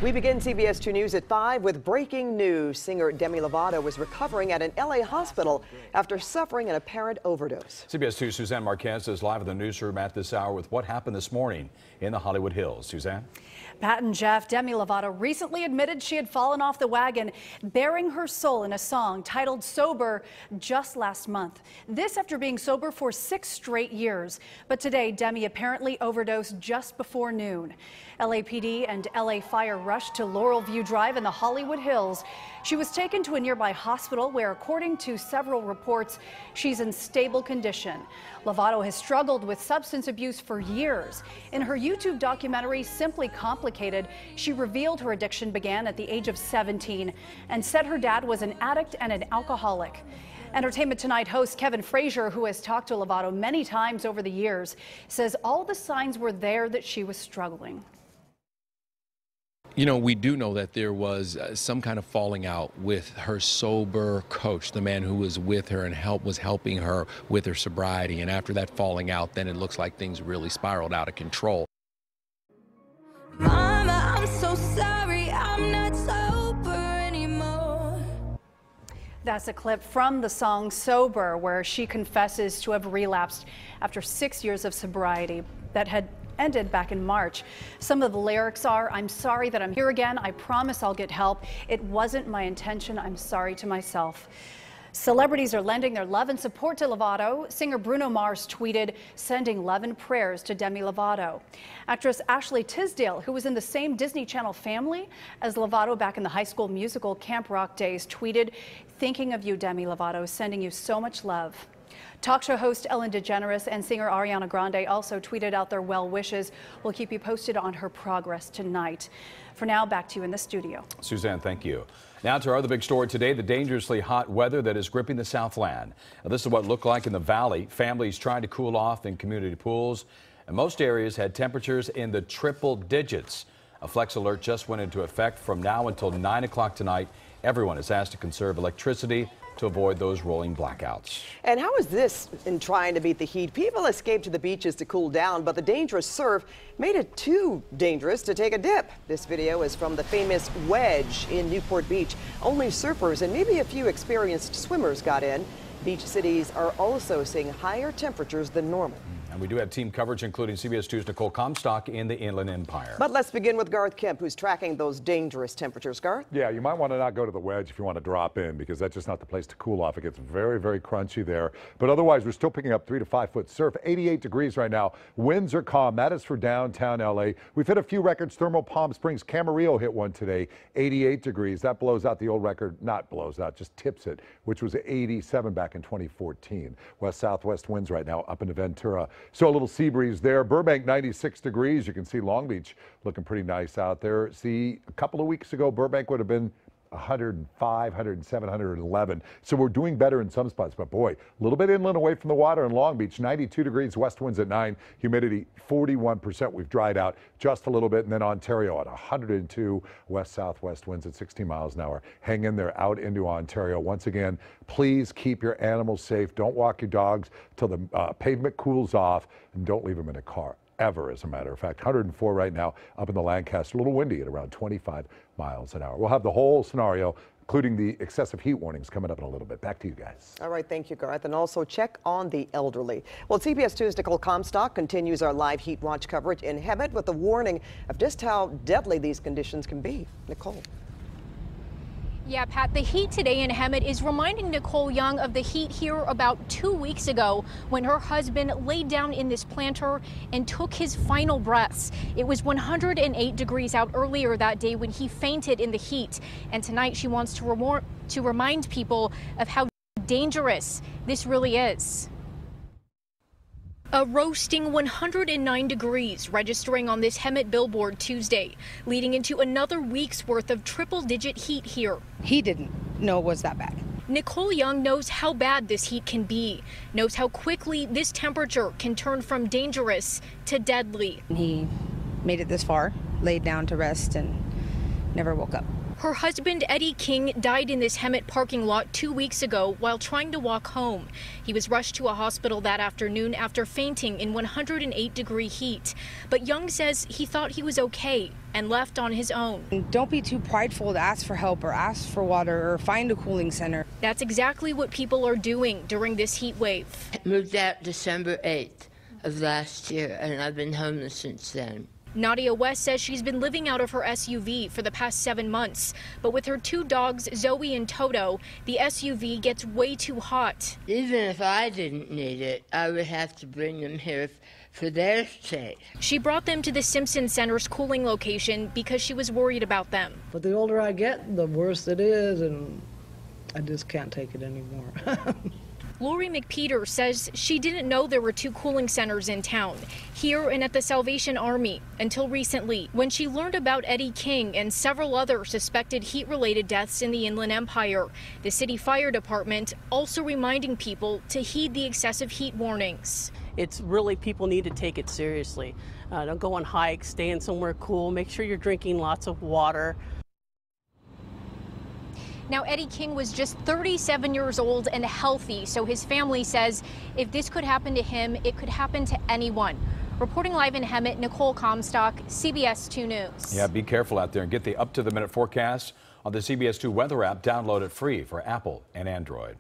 We begin CBS2 News at 5 with breaking news. Singer Demi Lovato was recovering at an LA hospital after suffering an apparent overdose. CBS2 Suzanne Marquez is live in the newsroom at this hour with what happened this morning in the Hollywood Hills. Suzanne? Pat and Jeff, Demi Lovato recently admitted she had fallen off the wagon, bearing her soul in a song titled Sober just last month. This after being sober for 6 straight years. But today, Demi apparently overdosed just before noon. LAPD and LA Fire rushed to Laurel View Drive in the Hollywood Hills. She was taken to a nearby hospital where, according to several reports, she's in stable condition. Lovato has struggled with substance abuse for years. In her YouTube documentary, Simply Complicated, she revealed her addiction began at the age of 17 and said her dad was an addict and an alcoholic. Entertainment Tonight host Kevin Frazier, who has talked to Lovato many times over the years, says all the signs were there that she was struggling. You know, we do know that there was some kind of falling out with her sober coach, the man who was with her and was helping her with her sobriety. And after that falling out, then it looks like things really spiraled out of control. Mama, I'm so sorry, I'm not sober anymore. That's a clip from the song Sober, where she confesses to have relapsed after 6 years of sobriety that had ended back in March. Some of the lyrics are, "I'm sorry that I'm here again. I promise I'll get help. It wasn't my intention. I'm sorry to myself." Celebrities are lending their love and support to Lovato. Singer Bruno Mars tweeted, sending love and prayers to Demi Lovato. Actress Ashley Tisdale, who was in the same Disney Channel family as Lovato back in the High School Musical Camp Rock days, tweeted, thinking of you, Demi Lovato, sending you so much love. Talk show host Ellen DeGeneres and singer Ariana Grande also tweeted out their well wishes. We'll keep you posted on her progress tonight. For now, back to you in the studio. Suzanne, thank you. Now to our other big story today, the dangerously hot weather that is gripping the Southland. Now, this is what it looked like in the valley. Families trying to cool off in community pools, and most areas had temperatures in the triple digits. A flex alert just went into effect. From now until 9 o'clock tonight, everyone is asked to conserve electricity to avoid those rolling blackouts. And how is this in trying to beat the heat? People escaped to the beaches to cool down, but the dangerous surf made it too dangerous to take a dip. This video is from the famous Wedge in Newport Beach. Only surfers and maybe a few experienced swimmers got in. Beach cities are also seeing higher temperatures than normal. And we do have team coverage, including CBS2's Nicole Comstock in the Inland Empire. But let's begin with Garth Kemp, who's tracking those dangerous temperatures. Garth? Yeah, you might want to not go to the Wedge if you want to drop in, because that's just not the place to cool off. It gets very, very crunchy there. But otherwise, we're still picking up 3 to 5 foot surf. 88 degrees right now. Winds are calm. That is for downtown LA. We've hit a few records. Thermal Palm Springs, Camarillo hit one today. 88 degrees. That blows out the old record. Not blows out, just tips it, which was 87 back in 2014. West-southwest winds right now up into Ventura. So a little sea breeze there. Burbank, 96 degrees. You can see Long Beach looking pretty nice out there. See, a couple of weeks ago, Burbank would have been 105, 107, 111. So we're doing better in some spots. But boy, a little bit inland away from the water in Long Beach, 92 degrees, west winds at 9, humidity 41%. We've dried out just a little bit. And then Ontario at 102, west-southwest winds at 60 miles an hour. Hang in there out into Ontario. Once again, please keep your animals safe. Don't walk your dogs till the pavement cools off, and don't leave them in a car. Ever, as a matter of fact. 104 right now up in the Lancaster. A little windy at around 25 miles an hour. We'll have the whole scenario, including the excessive heat warnings, coming up in a little bit. Back to you guys. All right, thank you, Garth. And also check on the elderly. Well, CBS2's Nicole Comstock continues our live heat watch coverage in Hemet with a warning of just how deadly these conditions can be. Nicole. Yeah, Pat, the heat today in Hemet is reminding Nicole Young of the heat here about 2 weeks ago when her husband laid down in this planter and took his final breaths. It was 108 degrees out earlier that day when he fainted in the heat. And tonight she wants to remind people of how dangerous this really is. A roasting 109 degrees registering on this Hemet billboard Tuesday, leading into another week's worth of triple-digit heat here. He didn't know it was that bad. Nicole Young knows how bad this heat can be, knows how quickly this temperature can turn from dangerous to deadly. He made it this far, laid down to rest, and never woke up. Her husband, Eddie King, died in this Hemet parking lot 2 weeks ago while trying to walk home. He was rushed to a hospital that afternoon after fainting in 108-degree heat. But Young says he thought he was okay and left on his own. Don't be too prideful to ask for help or ask for water or find a cooling center. That's exactly what people are doing during this heat wave. I moved out December 8th of last year, and I've been homeless since then. Nadia West says she's been living out of her SUV for the past 7 months. But with her 2 dogs, Zoe and Toto, the SUV gets way too hot. Even if I didn't need it, I would have to bring them here for their sake. She brought them to the Simpson Center's cooling location because she was worried about them. But the older I get, the worse it is, and I just can't take it anymore. Lori McPeter says she didn't know there were 2 cooling centers in town, here and at the Salvation Army, until recently, when she learned about Eddie King and several other suspected heat-related deaths in the Inland Empire. The city fire department also reminding people to heed the excessive heat warnings. It's really, people need to take it seriously. Don't go on hikes, stay in somewhere cool, make sure you're drinking lots of water. Now, Eddie King was just 37 years old and healthy, so his family says if this could happen to him, it could happen to anyone. Reporting live in Hemet, Nicole Comstock, CBS2 News. Yeah, be careful out there and get the up-to-the-minute forecast on the CBS2 weather app. Download it free for Apple and Android.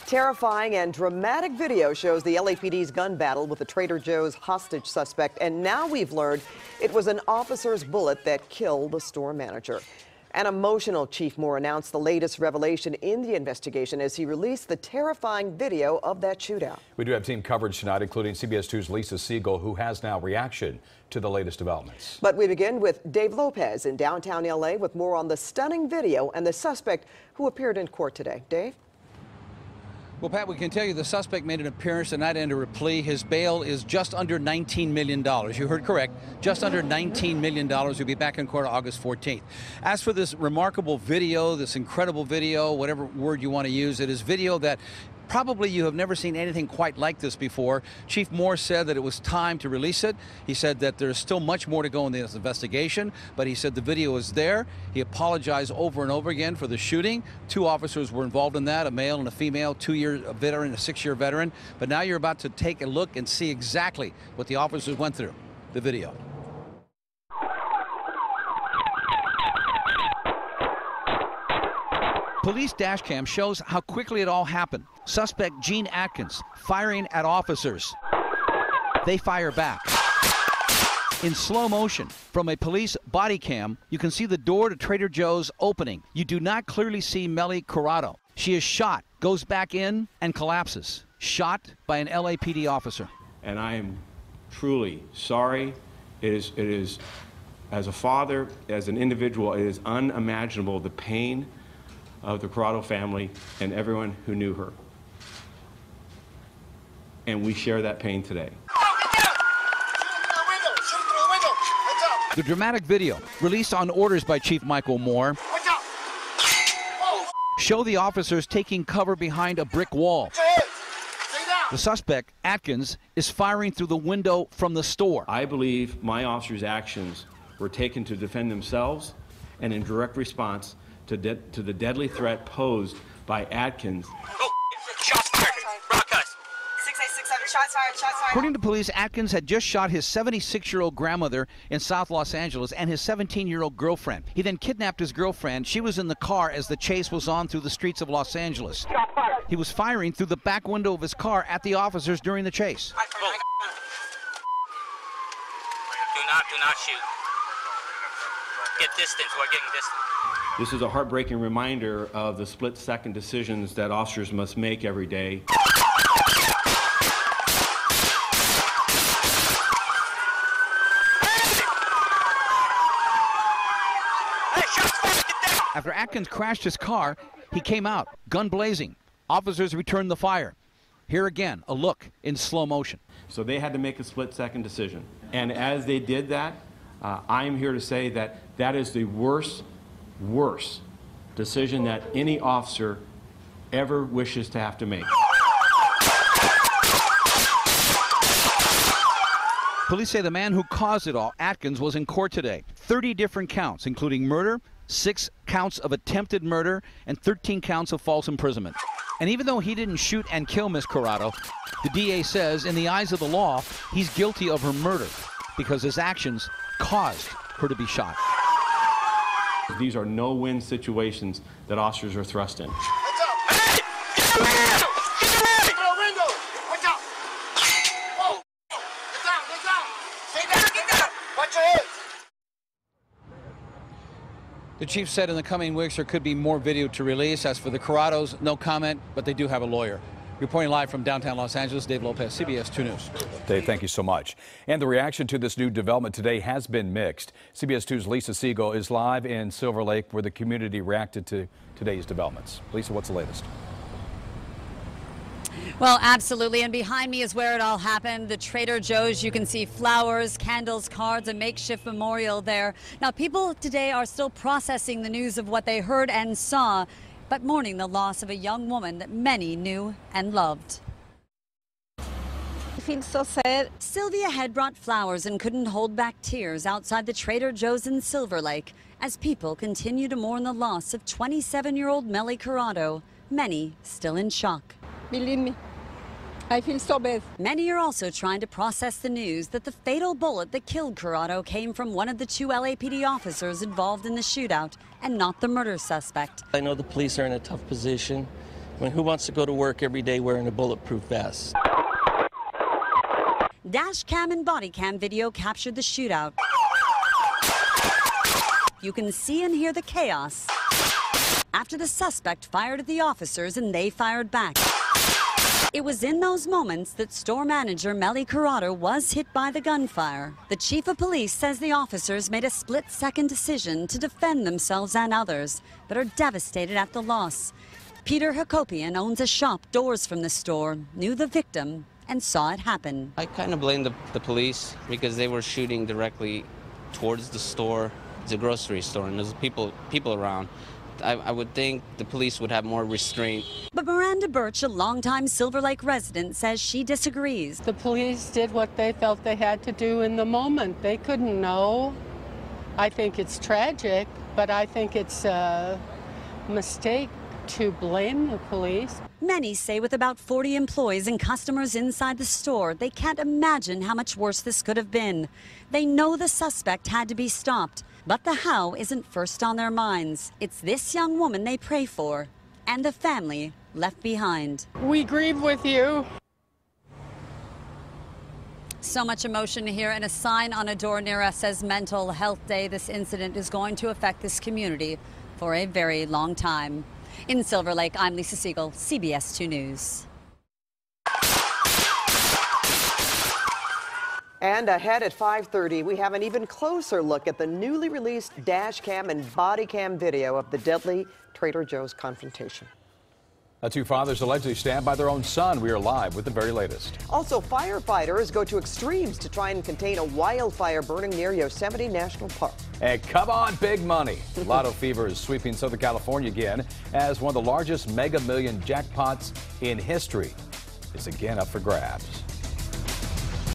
Terrifying and dramatic video shows the LAPD's gun battle with the Trader Joe's hostage suspect, and now we've learned it was an officer's bullet that killed the store manager. An emotional Chief Moore announced the latest revelation in the investigation as he released the terrifying video of that shootout. We do have team coverage tonight, including CBS2's Lisa Siegel, who has now reaction to the latest developments. But we begin with Dave Lopez in downtown LA with more on the stunning video and the suspect who appeared in court today. Dave? Well, Pat, we can tell you the suspect made an appearance tonight under a plea. His bail is just under $19 million. You heard correct, just under $19 million. He'll be back in court August 14th. As for this remarkable video, this incredible video, whatever word you want to use, it is video that probably you have never seen anything quite like this before. Chief Moore said that it was time to release it. He said that there's still much more to go in this investigation, but he said the video is there. He apologized over and over again for the shooting. 2 officers were involved in that, a male and a female, 2-year veteran, a 6-year veteran. But now you're about to take a look and see exactly what the officers went through. The video. Police dash cam shows how quickly it all happened. Suspect Gene Atkins firing at officers. They fire back. In slow motion, from a police body cam, you can see the door to Trader Joe's opening. You do not clearly see Melly Corrado. She is shot, goes back in, and collapses. Shot by an LAPD officer. And I am truly sorry. It is, as a father, as an individual, it is unimaginable the pain of the Corrado family and everyone who knew her. And we share that pain today. The dramatic video, released on orders by Chief Michael Moore, show the officers taking cover behind a brick wall. The suspect, Atkins, is firing through the window from the store. I believe my officers' actions were taken to defend themselves and in direct response to the deadly threat posed by Atkins. According to police, Atkins had just shot his 76-year-old grandmother in South Los Angeles and his 17-year-old girlfriend. He then kidnapped his girlfriend. She was in the car as the chase was on through the streets of Los Angeles. He was firing through the back window of his car at the officers during the chase. Do not shoot. Get distance. We're getting distance. This is a heartbreaking reminder of the split-second decisions that officers must make every day. After Atkins crashed his car, he came out, gun blazing. Officers returned the fire. Here again, a look in slow motion. So they had to make a split-second decision. And as they did that, I'm here to say that that is the worst decision that any officer ever wishes to have to make. Police say the man who caused it all, Atkins, was in court today. 30 different counts, including murder, 6 counts of attempted murder, and 13 counts of false imprisonment. And even though he didn't shoot and kill Miss Corrado, the DA says in the eyes of the law, he's guilty of her murder because his actions caused her to be shot. These are no-win situations that officers are thrust in. The chief said in the coming weeks there could be more video to release. As for the Corrados, no comment, but they do have a lawyer. Reporting live from downtown Los Angeles, Dave Lopez, CBS 2 News. Dave, thank you so much. And the reaction to this new development today has been mixed. CBS 2's Lisa Siegel is live in Silver Lake where the community reacted to today's developments. Lisa, what's the latest? Well, absolutely. And behind me is where it all happened. The Trader Joe's. You can see flowers, candles, cards, a makeshift memorial there. Now, people today are still processing the news of what they heard and saw, but mourning the loss of a young woman that many knew and loved. I feel so sad. Sylvia had brought flowers and couldn't hold back tears outside the Trader Joe's in Silver Lake as people continue to mourn the loss of 27-year-old Melly Corrado, many still in shock. Believe me, I feel so bad. Many are also trying to process the news that the fatal bullet that killed Corrado came from one of the 2 LAPD officers involved in the shootout and not the murder suspect. I know the police are in a tough position. I mean, who wants to go to work every day wearing a bulletproof vest? Dash cam and body cam video captured the shootout. You can see and hear the chaos after the suspect fired at the officers and they fired back. It was in those moments that store manager Melly Corrado was hit by the gunfire. The chief of police says the officers made a split-second decision to defend themselves and others, but are devastated at the loss. Peter Hakopian owns a shop doors from the store, knew the victim, and saw it happen. I kind of blame the police because they were shooting directly towards the store. It's a grocery store, and there's people around. I would think the police would have more restraint. But Miranda Birch, a longtime Silver Lake resident, says she disagrees. The police did what they felt they had to do in the moment. They couldn't know. I think it's tragic, but I think it's a mistake to blame the police. Many say with about 40 employees and customers inside the store, they can't imagine how much worse this could have been. They know the suspect had to be stopped. But the how isn't first on their minds. It's this young woman they pray for and the family left behind. We grieve with you. So much emotion here, and a sign on a door near us says Mental Health Day. This incident is going to affect this community for a very long time. In Silver Lake, I'm Lisa Siegel, CBS 2 News. And ahead at 5:30, we have an even closer look at the newly released dash cam and body cam video of the deadly Trader Joe's confrontation. 2 fathers allegedly stabbed by their own son. We are live with the very latest. Also, firefighters go to extremes to try and contain a wildfire burning near Yosemite National Park. And come on, big money. Lotto fever is sweeping Southern California again as one of the largest mega million jackpots in history is again up for grabs.